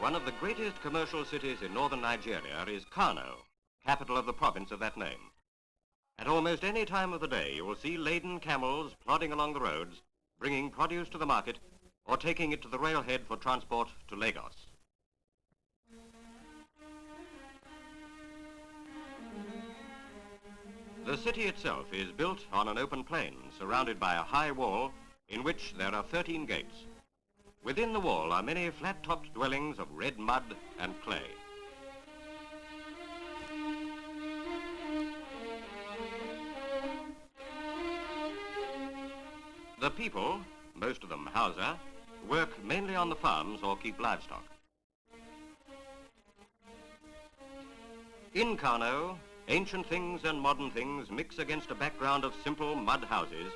One of the greatest commercial cities in northern Nigeria is Kano, capital of the province of that name. At almost any time of the day, you will see laden camels plodding along the roads, bringing produce to the market or taking it to the railhead for transport to Lagos. The city itself is built on an open plain, surrounded by a high wall in which there are 13 gates. Within the wall are many flat-topped dwellings of red mud and clay. The people, most of them Hausa, work mainly on the farms or keep livestock. In Kano, ancient things and modern things mix against a background of simple mud houses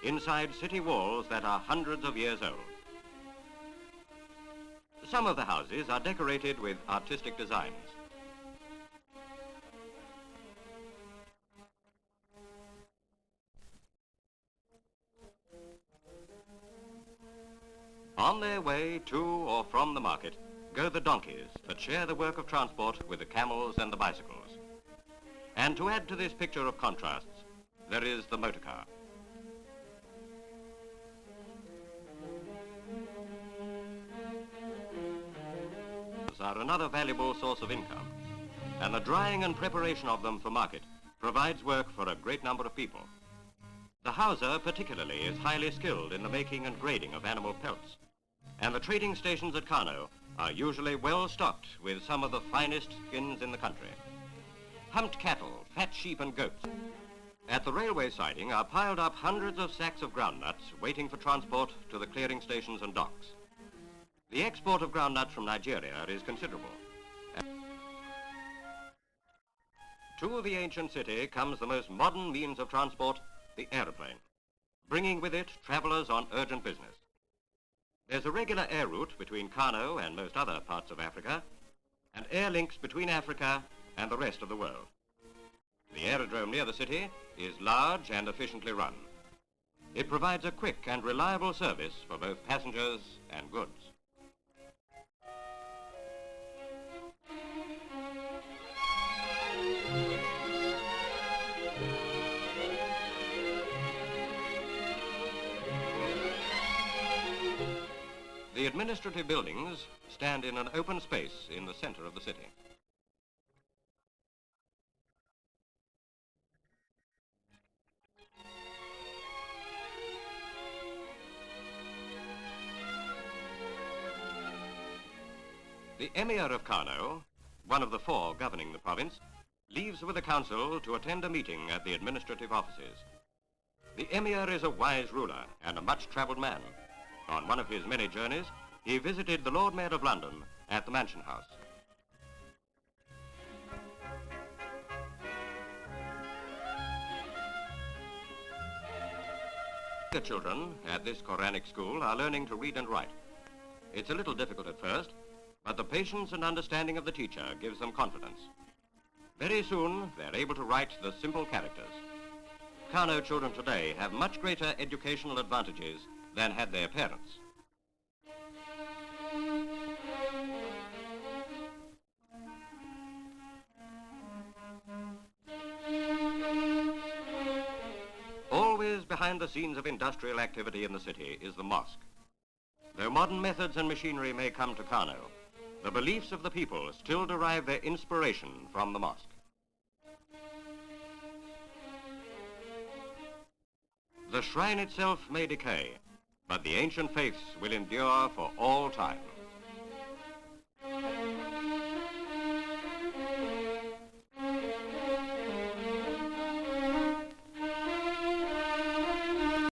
inside city walls that are hundreds of years old. Some of the houses are decorated with artistic designs. On their way to or from the market go the donkeys that share the work of transport with the camels and the bicycles. And to add to this picture of contrasts, there is the motor car. Are another valuable source of income, and the drying and preparation of them for market provides work for a great number of people. The Hausa particularly is highly skilled in the making and grading of animal pelts, and the trading stations at Kano are usually well stocked with some of the finest skins in the country. Humped cattle, fat sheep and goats. At the railway siding are piled up hundreds of sacks of groundnuts waiting for transport to the clearing stations and docks. The export of groundnuts from Nigeria is considerable. To the ancient city comes the most modern means of transport, the aeroplane, bringing with it travelers on urgent business. There's a regular air route between Kano and most other parts of Africa, and air links between Africa and the rest of the world. The aerodrome near the city is large and efficiently run. It provides a quick and reliable service for both passengers and goods. The administrative buildings stand in an open space in the center of the city. The Emir of Kano, one of the 4 governing the province, leaves with the council to attend a meeting at the administrative offices. The Emir is a wise ruler and a much-traveled man. On one of his many journeys, he visited the Lord Mayor of London at the Mansion House. The children at this Quranic school are learning to read and write. It's a little difficult at first, but the patience and understanding of the teacher gives them confidence. Very soon, they're able to write the simple characters. Kano children today have much greater educational advantages than had their parents. Always behind the scenes of industrial activity in the city is the mosque. Though modern methods and machinery may come to Kano, the beliefs of the people still derive their inspiration from the mosque. The shrine itself may decay, but the ancient faiths will endure for all time.